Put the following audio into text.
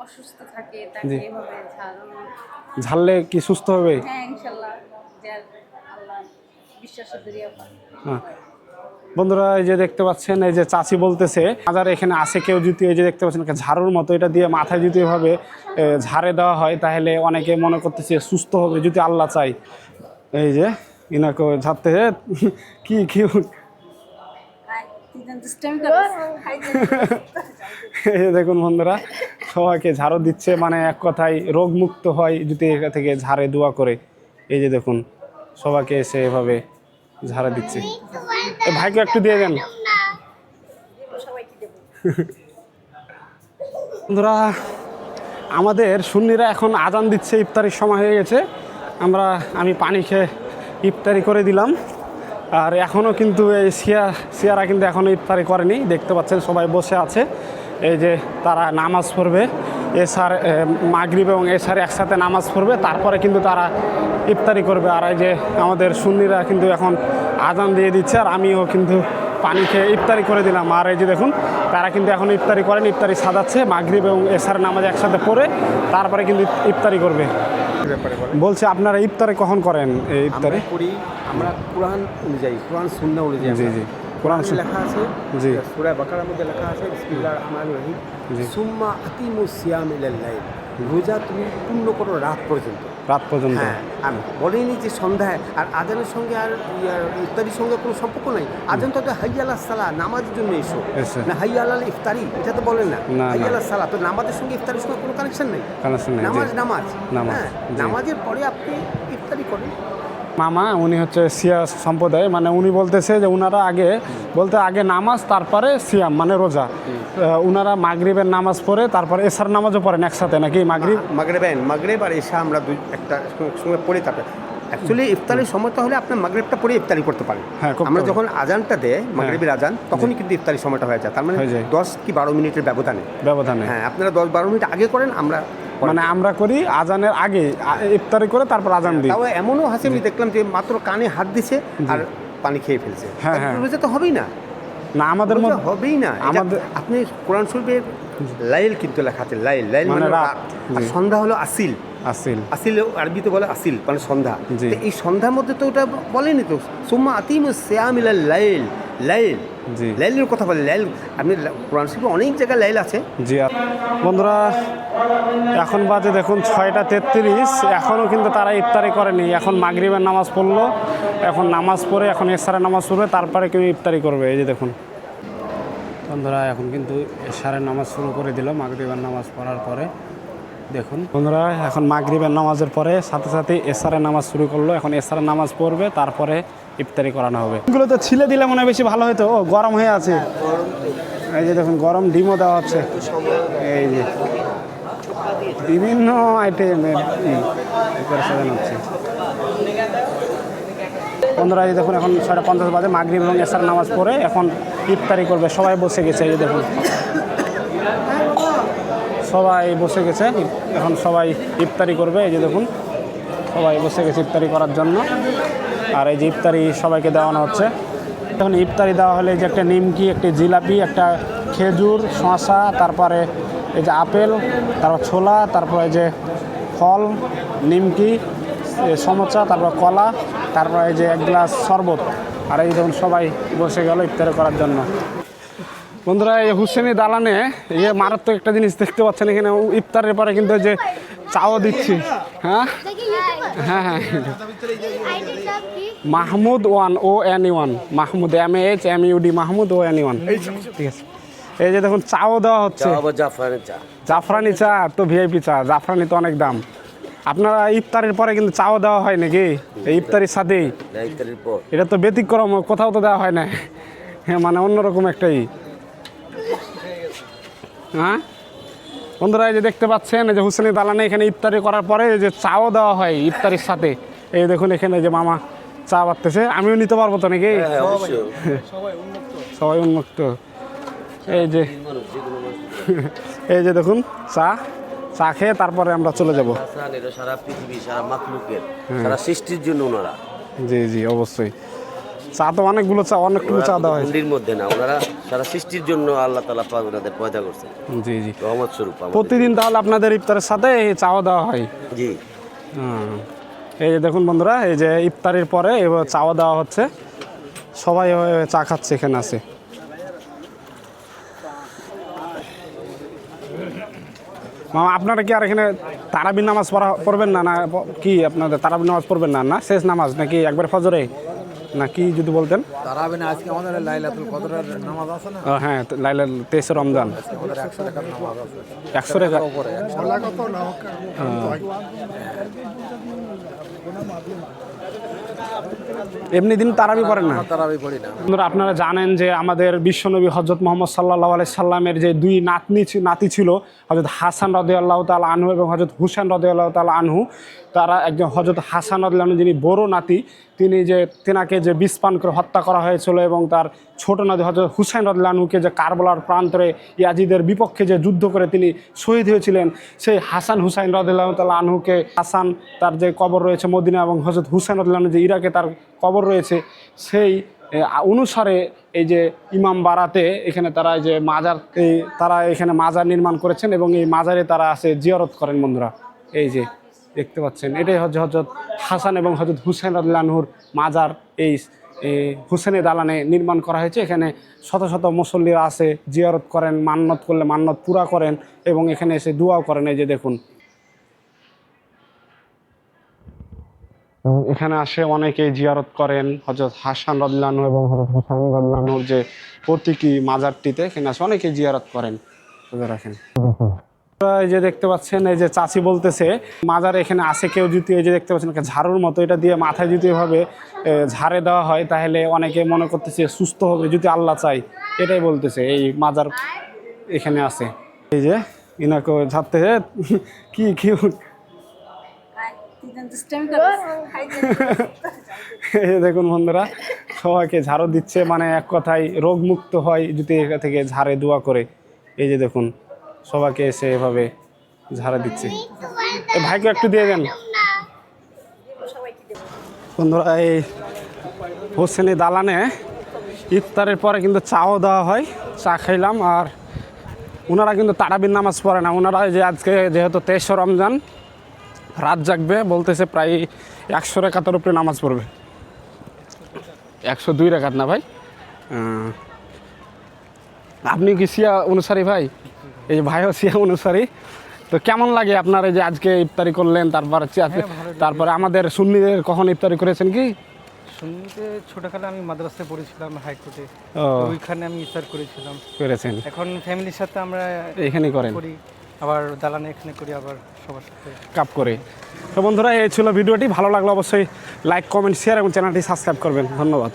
অসুস্থ থাকে তাকে এভাবে ঝাড়ানো। ঝাড়লে কি সুস্থ হবে? হ্যাঁ ইনশাল্লাহ, যে আল্লাহ বিশ্বাসের দরিয়া পান। হ্যাঁ বন্ধুরা, এই যে দেখতে পাচ্ছেন, এই যে চাচি বলতেছে বাজার এখানে আসে কেউ যদি এই যে দেখতে পাচ্ছেন একটা ঝাড়ুর মতো, এটা দিয়ে মাথায় যদি এভাবে ঝাড়ে দেওয়া হয় তাহলে অনেকে মনে করতেছে সুস্থ হবে যদি আল্লাহ চাই। এই যে ইনাকে ঝাড়তে কি কি এই যে দেখুন বন্ধুরা, সবাইকে ঝাড়ু দিচ্ছে, মানে এক কথায় রোগমুক্ত হয় যদি এখান থেকে ঝাড়ে দোয়া করে। এই যে দেখুন সবাইকে এসে এভাবে ঝাড়া দিচ্ছে। ভাইকে একটু দিয়ে দেন। বন্ধুরা, আমাদের সুন্নিরা এখন আজান দিচ্ছে, ইফতারির সময় হয়ে গেছে। আমি পানি খেয়ে ইফতারি করে দিলাম। আর এখনও কিন্তু এই সিয়ারা কিন্তু এখনও ইফতারি করেনি, দেখতে পাচ্ছেন সবাই বসে আছে। এই যে তারা নামাজ পড়বে, এশার মাগরিব এবং এশার একসাথে নামাজ পড়বে, তারপরে কিন্তু তারা ইফতারি করবে। আর এই যে আমাদের সুন্নিরা কিন্তু এখন আজান দিয়ে দিচ্ছে, আর আমিও কিন্তু পানি খেয়ে ইফতারি করে দিলাম। আর এই যে দেখুন তারা কিন্তু এখন ইফতারি করেন, ইফতারি সাজাচ্ছে, মাগরিব এবং এশার নামাজ একসাথে পড়ে তারপরে কিন্তু ইফতারি করবে। বলছে আপনারা ইফতারি কখন করেন? এই ইফতারি করি আমরা কোরআন অনুযায়ী, কোরআন সুন্নাহ অনুযায়ী। জি জি, কোরআন লেখা আছে, জি সূরা বাকারার মধ্যে লেখা আছে বিসমিল্লাহির রহমানির রহিম, সুম্মা আতিমুস সিয়াম ইলাল লাইল, রোজা তুমি পূর্ণ করো রাত পর্যন্ত। রাত পর্যন্ত? হ্যাঁ, আমি বলিনি যে সন্ধ্যায়। আর আজানের সঙ্গে আর ইফতারির সঙ্গে কোনো সম্পর্ক নাই। আজান তো হাইয়া আলাস সালাহ, নামাজের জন্য এসো না, হাইয়া আলাল ইফতারি এটা তো বলেন না, হাইয়া আলাস সালাহ। তো নামাজের সঙ্গে ইফতারির সঙ্গে কোনো কানেকশন নেই। নামাজ নামাজ, হ্যাঁ, নামাজের পরে আপনি ইফতারি করেন। মামা উনি হচ্ছে সিয়া সম্প্রদায়, মানে উনি বলতেছে যে উনারা আগে নামাজ তারপরে সিয়াম মানে রোজা। উনারা মাগরিবের নামাজ পড়ে তারপরে এশার নামাজও পড়েন একসাথে নাকি? মাগরিব আর এশা আমরা একটা সঙ্গে পড়ে তারপরে অ্যাকচুয়ালি ইফতারির সময়টা হলে আপনার মাগরিবটা পড়ে ইফতারি করতে পারেন। হ্যাঁ, আমরা যখন আজানটা দেয় মাগরিবের আজান, তখনই কিন্তু ইফতারির সময়টা হয়ে যায়। তার মানে 10 কি 12 মিনিটের ব্যবধানে। হ্যাঁ, আপনারা 10-12 মিনিট আগে করেন, আমরা করি আজানের আগে ইফতারি করে তারপর আজান দিই। তাও এমনও হাসি আমি দেখলাম যে মাত্র কানে হাত দিছে আর পানি খেয়ে ফেলছে। হ্যাঁ হ্যাঁ, রোজা তো হবেই না, আমাদের মধ্যে হবেই না। আপনি কোরআন শরীফের লাইল কিন্তু লেখা আছে, লাইল মানে রাত, আর সন্ধ্যা হলো আসিল। আরবিতে বলে আসিল মানে সন্ধ্যা। এই সন্ধ্যার মধ্যে তো ওটা বলেনি তো, সুম্মা আতিমুস সিয়াম ইলাল লাইল, লাইলের কথা বলে। লাইল আপনি কোরআন শরীফে অনেক জায়গায় লাইল আছে। জি বন্ধুরা, এখন বাজে দেখুন 6:33, এখনও কিন্তু তারা ইফতারি করেনি। এখন মাগরিবের নামাজ পড়লো, এখন নামাজ পড়ে এখন এশারের নামাজ পড়বে, তারপরে কেউ ইফতারি করবে। এই যে দেখুন বন্ধুরা, এখন কিন্তু এশারের নামাজ শুরু করে দিল মাগরিবের নামাজ পড়ার পরে। দেখুন বন্ধুরা, এখন মাগরিবের নামাজের পরে সাথে সাথে এশারের নামাজ শুরু করলো। এখন এশারের নামাজ পড়বে, তারপরে ইফতারি করানো হবে। এগুলো তো ছিলে দিলে মনে হয় বেশি ভালো হতো। ও গরম হয়ে আছে, এই যে দেখুন গরম ডিমও দেওয়া হচ্ছে। এই যে বিভিন্ন আইটেমের সাজানো হচ্ছে। বন্ধুরা এই দেখুন, এখন 6:50 বাজে, মাগরিব এবং এশার নামাজ পড়ে এখন ইফতারি করবে। সবাই বসে গেছে, এই যে দেখুন সবাই বসে গেছে, এখন সবাই ইফতারি করবে। এই যে দেখুন সবাই বসে গেছে ইফতারি করার জন্য। আর এই যে ইফতারি সবাইকে দেওয়ানো হচ্ছে। এখন ইফতারি দেওয়া হলে এই যে একটা নিমকি, একটা জিলাপি, একটা খেজুর, শসা, তারপরে এই যে আপেল, তারপর ছোলা, তারপরে এই যে ফল, নিমকি, সমোসা, তারপর কলা, তারপরে এই যে 1 গ্লাস শরবত। আর এই দেখুন সবাই বসে গেল ইফতারি করার জন্য। বন্ধুরা, এই হুসেনি দালানে এই মারাত্মক একটা জিনিস দেখতে পাচ্ছেন, এখানে ইফতারের পরে কিন্তু যে চাও দিচ্ছি। হ্যাঁ হ্যাঁ হ্যাঁ, Mahmud ONE, Mahmud MAHMUD, Mahmud ONE, ঠিক আছে। এই যে দেখুন চাও দেওয়া হচ্ছে, জাফরানি চা। তো ভিআইপি চা, জাফরানি তো অনেক দাম। আপনারা ইফতারের পরে কিন্তু চাও দেওয়া হয় নাকি? এই ইফতারির সাথেই? এটা তো ব্যতিক্রম, কোথাও তো দেওয়া হয় না। হ্যাঁ, মানে অন্যরকম একটাই। হ্যাঁ বন্ধুরা, এই যে দেখতে পাচ্ছেন এই যে হুসেনি দালানে এখানে ইফতারি করার পরে এই যে চাও দেওয়া হয় ইফতারির সাথে। এই দেখুন এখানে যে মামা চা বাড়তেছে, আমিও নিতে পারবো তো নাকি? সবাই উন্মুক্ত। এই যে দেখুন চা খেয়ে তারপরে আমরা চলে যাবো। সারা পৃথিবী, সারা মাখলুকের, সারা সৃষ্টির জন্য ওনারা। জি জি, অবশ্যই। চা তো অনেকগুলো চা দেওয়া হয়েছে। হুন্ডির মধ্যে না, ওনারা সারা সৃষ্টির জন্য আল্লাহ তাআলা ওনাদের পয়দা করছেন। জি জি, রহমত স্বরূপ প্রতিদিন তাহলে আপনাদের ইফতারের সাথে এই চাও দেওয়া হয়? জি। এই যে দেখুন বন্ধুরা, এই যে ইফতারির পরে এবার চাওয়া দেওয়া হচ্ছে, সবাই চা খাচ্ছে, এখানে আছে। মামা আপনারা কি আর এখানে তারাবির নামাজ পড়বেন না, না কি আপনাদের তারাবির নামাজ পড়বেন না, না শেষ নামাজ নাকি একবার ফজরে নাকি যদি বলতেন? তারাবির আজকে আমাদের লাইলাতুল কদরের নামাজ আছে না? হ্যাঁ, লাইলাতুল 23 রমজান, 100 টাকার নামাজ আছে। 100 টাকা উপরে এমনি দিন তারাবি পড়েন না? তারাবি পড়ি না। বন্ধুরা, আপনারা জানেন যে আমাদের বিশ্বনবী হযরত মুহাম্মদ সাল্লাল্লাহু আলাইহি সাল্লামের যে দুই নাতি ছিল, হযরত হাসান রাদিয়াল্লাহু তাআলা আনহু এবং হযরত হুসাইন রাদিয়াল্লাহু তাআলা আনহু। তারা একজন হযরত হাসান রাদিয়াল্লাহু আনহু যিনি বড় নাতি, তিনি যে তেনাকে যে বিষ পান করে হত্যা করা হয়েছিল, এবং তার ছোট নাতি হযরত হুসাইন রাদিয়াল্লাহু আনহুকে যে কারবালার প্রান্তরে ইয়াজিদের বিপক্ষে যে যুদ্ধ করে তিনি শহীদ হয়েছিলেন, সেই হাসান হুসাইন রাদিয়াল্লাহু তাআলা আনহুকে, হাসান তার যে কবর রয়েছে মদিনা এবং হযরত হুসাইন রাদিয়াল্লাহু আনহু যে ইরাকে তার কবর রয়েছে, সেই অনুসারে এই যে ইমাম বাড়াতে এখানে তারা যে মাজার, তারা এখানে মাজার নির্মাণ করেছেন এবং এই মাজারে তারা আছে জিয়ারত করেন। বন্ধুরা, এই যে দেখতে পাচ্ছেন, এটাই হচ্ছে হযরত হাসান এবং হযরত হুসাইন রাদিয়াল্লাহু আনহুর মাজার। এই হুসেনের দালানে নির্মাণ করা হয়েছে। এখানে শত শত মুসল্লিরা আছে, জিয়ারত করেন, মান্নত করলে মান্নত পুরা করেন এবং এখানে এসে দোয়াও করেন। এই যে দেখুন, এখানে আসে অনেকেই জিয়ারত করেন হযরত হাসান রাদিয়াল্লাহু আনহু এবং হযরত হুসাইন রাদিয়াল্লাহু আনহুর যে প্রতীকী মাজারটিতে, এখানে আসে অনেকেই জিয়ারত করেন। রাখেন, এই যে দেখতে পাচ্ছেন, এই যে চাচি বলতেছে মাজার এখানে আসে কেউ যদি, এই যে দেখতে পাচ্ছেন ঝাড়ুর মতো, এটা দিয়ে মাথায় যদি এভাবে ঝাড়ে দেওয়া হয় তাহলে অনেকে মনে করতেছে সুস্থ হবে যদি আল্লাহ চাই, এটাই বলতেছে। এই মাজার এখানে আছে, এই যে ইনাকে ঝাড়তেছে কি কি দেখুন বন্ধুরা, সবাইকে ঝাড়ু দিচ্ছে, মানে এক কথায় রোগ মুক্ত হয় যদি এখান থেকে ঝাড়ে দোয়া করে। এই যে দেখুন, সবাইকে এসে এভাবে ঝাড়া দিচ্ছে। এই ভাইকে একটু দিয়ে দেন। বন্ধুরা, এই হোসেনি দালানে ইফতারের পরে কিন্তু চাও দেওয়া হয়, চা খাইলাম। আর ওনারা কিন্তু তারাবির নামাজ পড়ে না, ওনারা যে আজকে যেহেতু 23 রমজান রাত জাগবে, বলতেছে প্রায় 100 রাকাতের উপরে নামাজ পড়বে। 102 রাকাত না ভাই? আপনি কি শিয়া অনুসারী ভাই? এই যে ভাইও শিয়া অনুসারী। তো কেমন লাগে আপনার এই যে আজকে ইফতারি করলেন, তারপরে আমাদের সুন্নিদের কখন ইফতারি করেছেন কি? সুন্নিতে ছোটকালে আমি মাদ্রাসায় পড়েছিলাম, হাইকোর্টে, ওইখানে আমি ইফতার করেছেন। এখন ফ্যামিলির সাথে আমরা এখানেই করেন, আবার দালানে এখানে করি, আবার সবার সাথে কাপ করে। তো বন্ধুরা, এই ছিল ভিডিওটি। ভালো লাগলো অবশ্যই লাইক, কমেন্ট, শেয়ার এবং চ্যানেলটি সাবস্ক্রাইব করবেন। ধন্যবাদ।